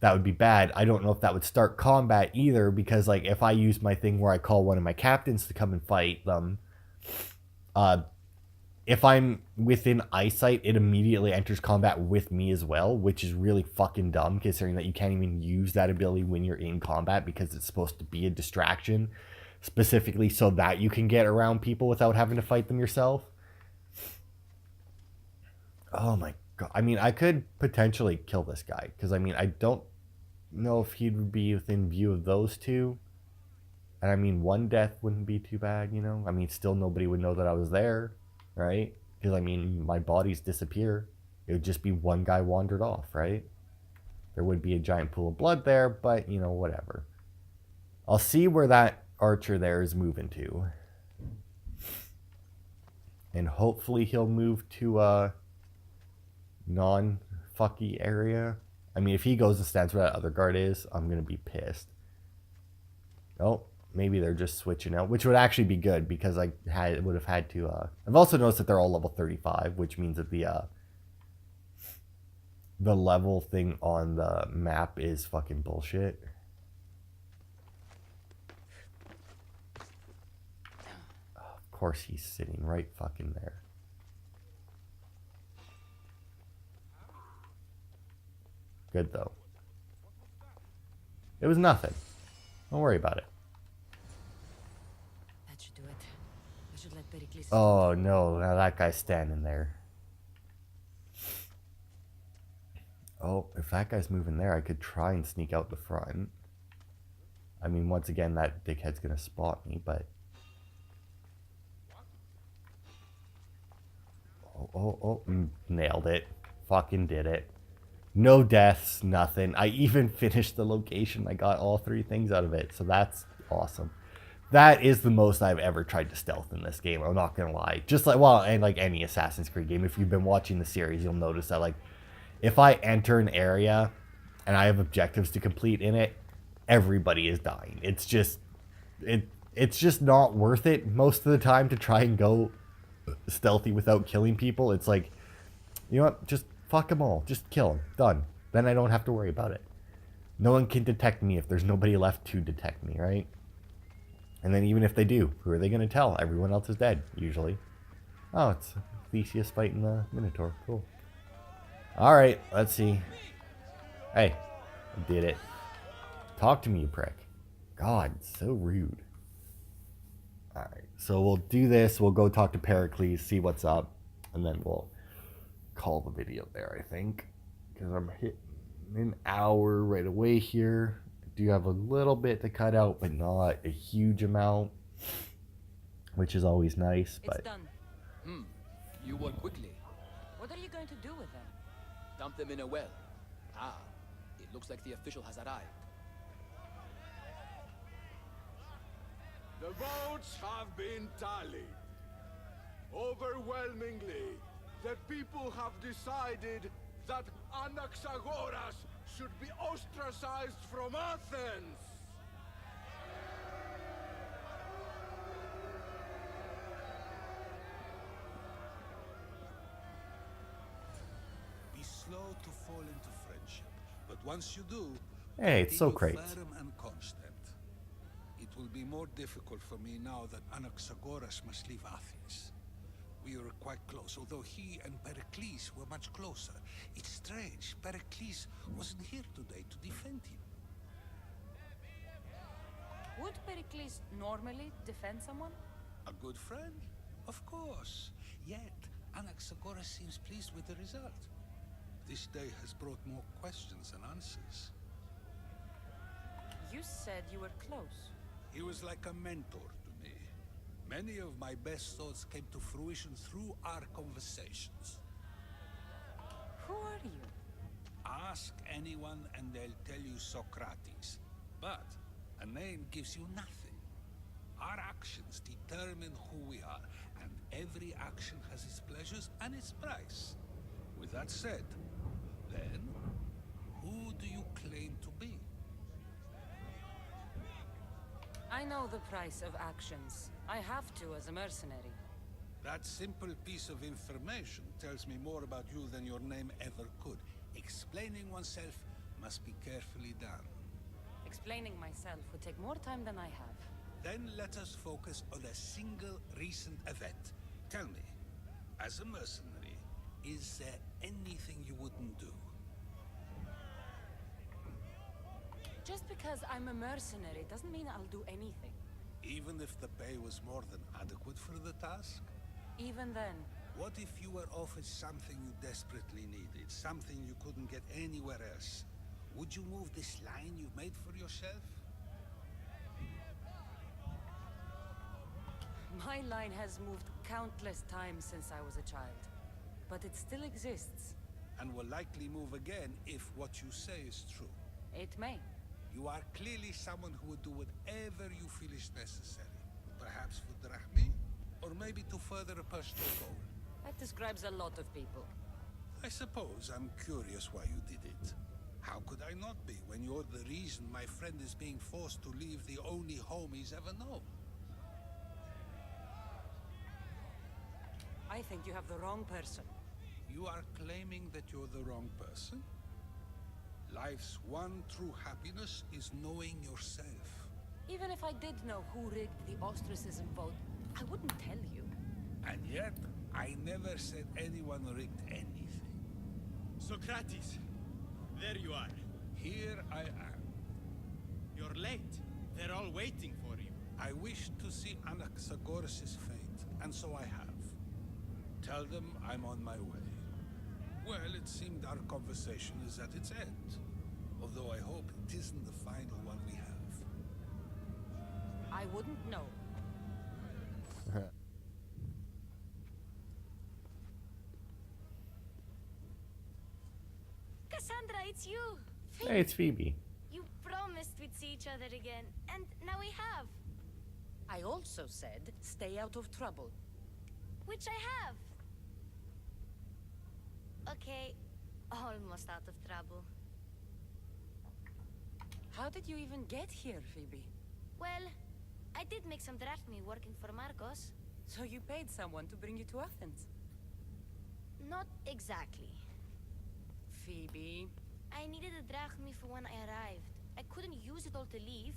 that would be bad. I don't know if that would start combat either, because, like, if I use my thing where I call one of my captains to come and fight them, if I'm within eyesight, it immediately enters combat with me as well, which is really fucking dumb, considering that you can't even use that ability when you're in combat, because it's supposed to be a distraction, specifically so that you can get around people without having to fight them yourself. Oh my god. I mean, I could potentially kill this guy, because I mean, I don't know if he would be within view of those two. And I mean, one death wouldn't be too bad, you know? I mean, still nobody would know that I was there, right? Because I mean, my bodies disappear. It would just be one guy wandered off, right? There would be a giant pool of blood there, but, you know, whatever. I'll see where that archer there is moving to. And hopefully he'll move to a non-fucky area. I mean, if he goes and stands where that other guard is, I'm going to be pissed. Oh, maybe they're just switching out, which would actually be good, because I would have had to... I've also noticed that they're all level 35, which means that the level thing on the map is fucking bullshit. Of course he's sitting right fucking there. Good, though. It was nothing. Don't worry about it. That should do it. I should let Perikles. Oh, no. Now that guy's standing there. Oh, if that guy's moving there, I could try and sneak out the front. I mean, once again, that dickhead's gonna spot me, but... Nailed it. Fucking did it. No deaths, nothing. I even finished the location. I got all 3 things out of it, so that's awesome. That is the most I've ever tried to stealth in this game, I'm not gonna lie. Just like, well, and like any Assassin's Creed game, if you've been watching the series, you'll notice that, like, if I enter an area and I have objectives to complete in it, everybody is dying. It's just not worth it most of the time to try and go stealthy without killing people. It's like, you know what? Just fuck them all. Just kill them. Done. Then I don't have to worry about it. No one can detect me if there's nobody left to detect me, right? And then even if they do, who are they going to tell? Everyone else is dead, usually. Oh, it's Theseus fighting the Minotaur. Cool. Alright, let's see. Hey, I did it. Talk to me, you prick. God, so rude. Alright, so we'll do this. We'll go talk to Perikles, see what's up. And then we'll call the video there, I think. Because I'm hitting an hour right away here. I do have a little bit to cut out, but not a huge amount. Which is always nice, but... It's done. You work quickly. What are you going to do with them? Dump them in a well. Ah, it looks like the official has arrived. The votes have been tallied. Overwhelmingly, the people have decided that Anaxagoras should be ostracized from Athens. Be slow to fall into friendship, but once you do, Hey, it's so continue great. firm and constant. It will be more difficult for me now that Anaxagoras must leave Athens. We were quite close, although he and Perikles were much closer. It's strange, Perikles wasn't here today to defend him. Would Perikles normally defend someone? A good friend? Of course. Yet, Anaxagoras seems pleased with the result. This day has brought more questions than answers. You said you were close. He was like a mentor to me. Many of my best thoughts came to fruition through our conversations. Who are you? Ask anyone and they'll tell you Socrates. But a name gives you nothing. Our actions determine who we are, and every action has its pleasures and its price. With that said, then, who do you claim to be? I know the price of actions. I have to as a mercenary. That simple piece of information tells me more about you than your name ever could. Explaining oneself must be carefully done. Explaining myself would take more time than I have. Then let us focus on a single recent event. Tell me, as a mercenary, is there anything you wouldn't do? Just because I'm a mercenary doesn't mean I'll do anything. Even if the pay was more than adequate for the task? Even then, What if you were offered something you desperately needed, something you couldn't get anywhere else? Would you move this line you've made for yourself? my line has moved countless times since I was a child. But it still exists. And will likely move again if what you say is true. It may. You are clearly someone who would do whatever you feel is necessary. Perhaps for drachmi, or maybe to further a personal goal. That describes a lot of people. I suppose I'm curious why you did it. How could I not be when you're the reason my friend is being forced to leave the only home he's ever known? I think you have the wrong person. You are claiming that you're the wrong person? Life's one true happiness is knowing yourself. Even if I did know who rigged the ostracism vote, I wouldn't tell you. And yet, I never said anyone rigged anything. Socrates, There you are. Here I am. You're late. They're all waiting for you. I wish to see Anaxagoras' fate, and so I have. Tell them I'm on my way. Well, it seemed our conversation is at its end. Although I hope it isn't the final one we have. I wouldn't know. Kassandra, it's you! Hey, it's Phoebe. You promised we'd see each other again, and now we have. I also said, stay out of trouble. Which I have. Okay, almost out of trouble. How did you even get here, Phoebe? Well, I did make some drachmi working for Marcos. So you paid someone to bring you to Athens? Not exactly. Phoebe... I needed a drachmi for when I arrived. I couldn't use it all to leave,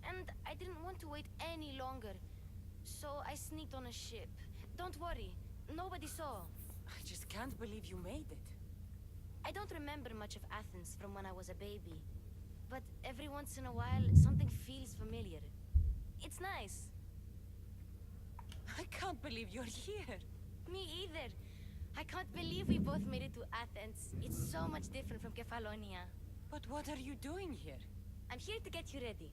and I didn't want to wait any longer. So I sneaked on a ship. Don't worry, nobody saw. I just can't believe you made it. I don't remember much of Athens from when I was a baby. But every once in a while, something feels familiar. It's nice. I can't believe you're here. Me either. I can't believe we both made it to Athens. It's so much different from Kefalonia. But what are you doing here? I'm here to get you ready.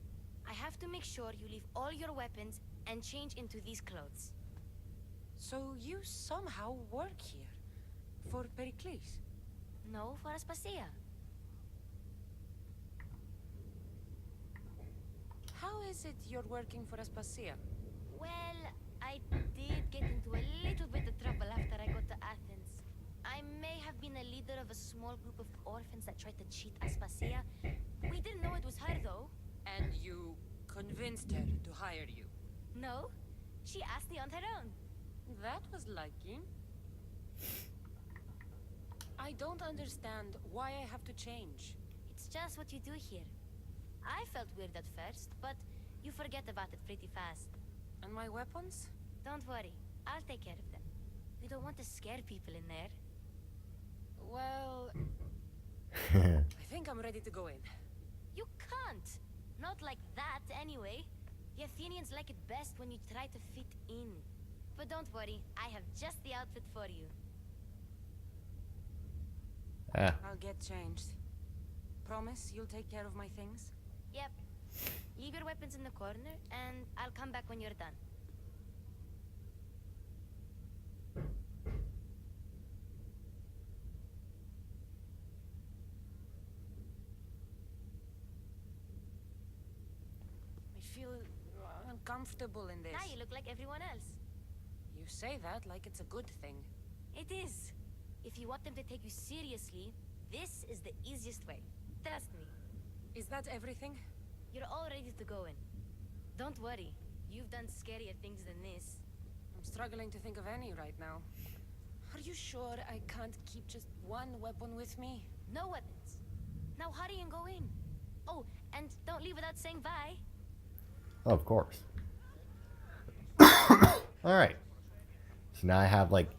I have to make sure you leave all your weapons and change into these clothes. So you somehow work here? For Perikles? No, for Aspasia. How is it you're working for Aspasia? Well, I did get into a little bit of trouble after I got to Athens. I may have been a leader of a small group of orphans that tried to cheat Aspasia. We didn't know it was her, though. And you convinced her to hire you? No, she asked me on her own. That was lucky. I don't understand why I have to change. It's just what you do here. I felt weird at first, but you forget about it pretty fast. And my weapons? Don't worry, I'll take care of them. We don't want to scare people in there. Well... I think I'm ready to go in. You can't! Not like that, anyway. The Athenians like it best when you try to fit in. But don't worry, I have just the outfit for you. I'll get changed. Promise you'll take care of my things? Yep. Leave your weapons in the corner, and I'll come back when you're done. I feel uncomfortable in this. Now you look like everyone else. You say that like it's a good thing. It is. If you want them to take you seriously, this is the easiest way. Trust me. Is that everything? You're all ready to go in. Don't worry. You've done scarier things than this. I'm struggling to think of any right now. Are you sure I can't keep just one weapon with me? No weapons. Now hurry and go in. Oh, and don't leave without saying bye. Of course. Alright. So now I have, like,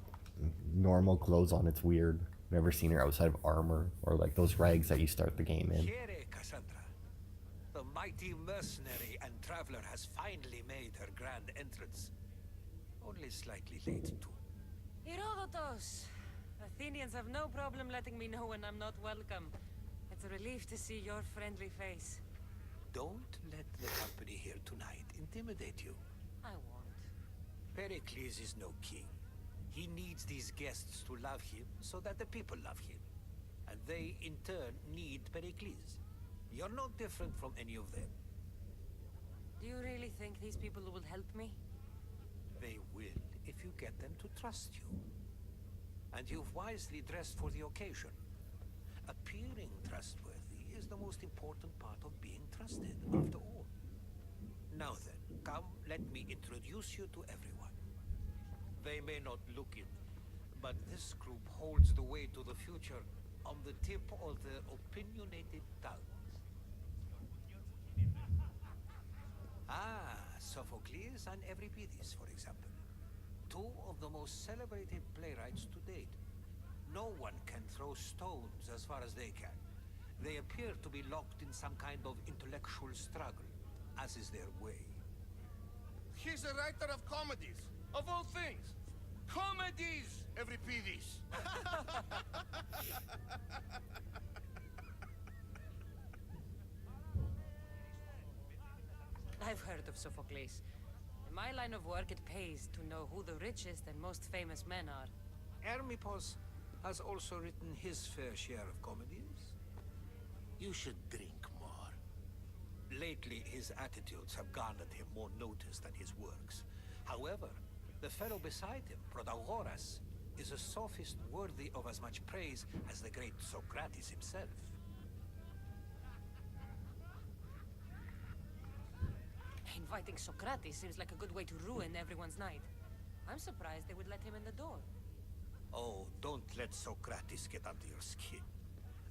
normal clothes on. It's weird. Never seen her outside of armor or, like, those rags that you start the game in. Here, Kassandra. The mighty mercenary and traveler has finally made her grand entrance. Only slightly late, too. Herodotus! Athenians have no problem letting me know when I'm not welcome. It's a relief to see your friendly face. Don't let the company here tonight intimidate you. I won't. Pericles is no king. He needs these guests to love him so that the people love him. And they, in turn, need Pericles. You're no different from any of them. Do you really think these people will help me? They will if you get them to trust you. And you've wisely dressed for the occasion. Appearing trustworthy is the most important part of being trusted, after all. Now then, come, let me introduce you to everyone. They may not look it, but this group holds the way to the future on the tip of their opinionated tongues. Ah, Sophocles and Euripides, for example. Two of the most celebrated playwrights to date. No one can throw stones as far as they can. They appear to be locked in some kind of intellectual struggle, as is their way. He's a writer of comedies, of all things. Comedies, every peevies. I've heard of Sophocles. In my line of work, it pays to know who the richest and most famous men are. Hermippos has also written his fair share of comedies. You should drink more. Lately, his attitudes have garnered him more notice than his works. However, the fellow beside him, Protagoras, is a sophist worthy of as much praise as the great Socrates himself. Inviting Socrates seems like a good way to ruin everyone's night. I'm surprised they would let him in the door. Oh, don't let Socrates get under your skin.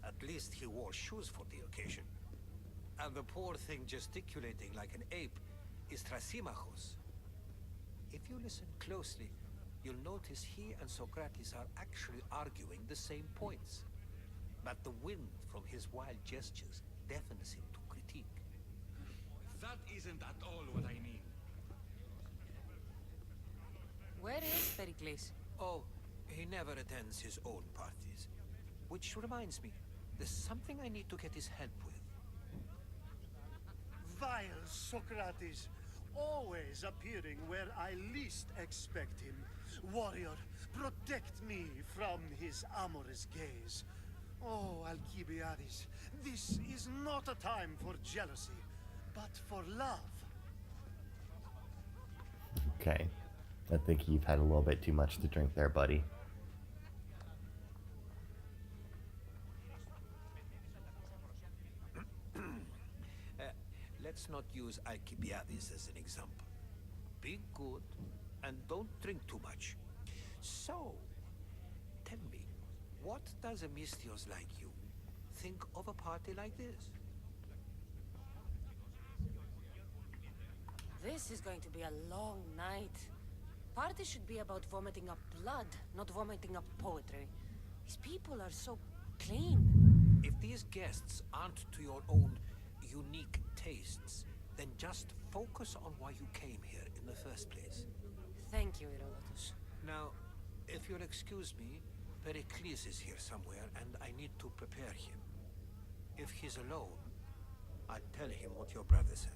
At least he wore shoes for the occasion. And the poor thing gesticulating like an ape is Thrasymachos. If you listen closely, you'll notice he and Socrates are actually arguing the same points. But the wind from his wild gestures deafens him to critique. That isn't at all what I mean. Where is Perikles? Oh, he never attends his own parties. Which reminds me, there's something I need to get his help with. Vile Socrates, always appearing where I least expect him. Warrior, protect me from his amorous gaze. Oh, Alcibiades, this is not a time for jealousy, but for love. Okay. I think you've had a little bit too much to drink there, buddy. Let's not use Alcibiades as an example. Be good and don't drink too much. So, tell me, what does a Misthios like you think of a party like this? This is going to be a long night. Party should be about vomiting up blood, not vomiting up poetry. These people are so clean. If these guests aren't to your own unique tastes, then just focus on why you came here in the first place. Thank you, Herodotus. Now, if you'll excuse me, Perikles is here somewhere, and I need to prepare him. If he's alone, I'll tell him what your brother said.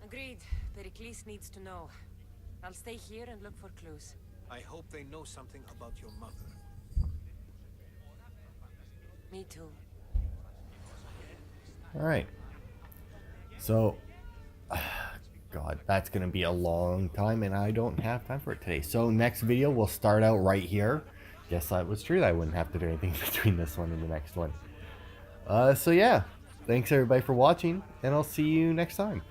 Agreed. Perikles needs to know. I'll stay here and look for clues. I hope they know something about your mother. Me too. Alright. So, God, that's going to be a long time, and I don't have time for it today. So, next video, we'll start out right here. Guess that was true. I wouldn't have to do anything between this one and the next one. So, yeah. Thanks, everybody, for watching, and I'll see you next time.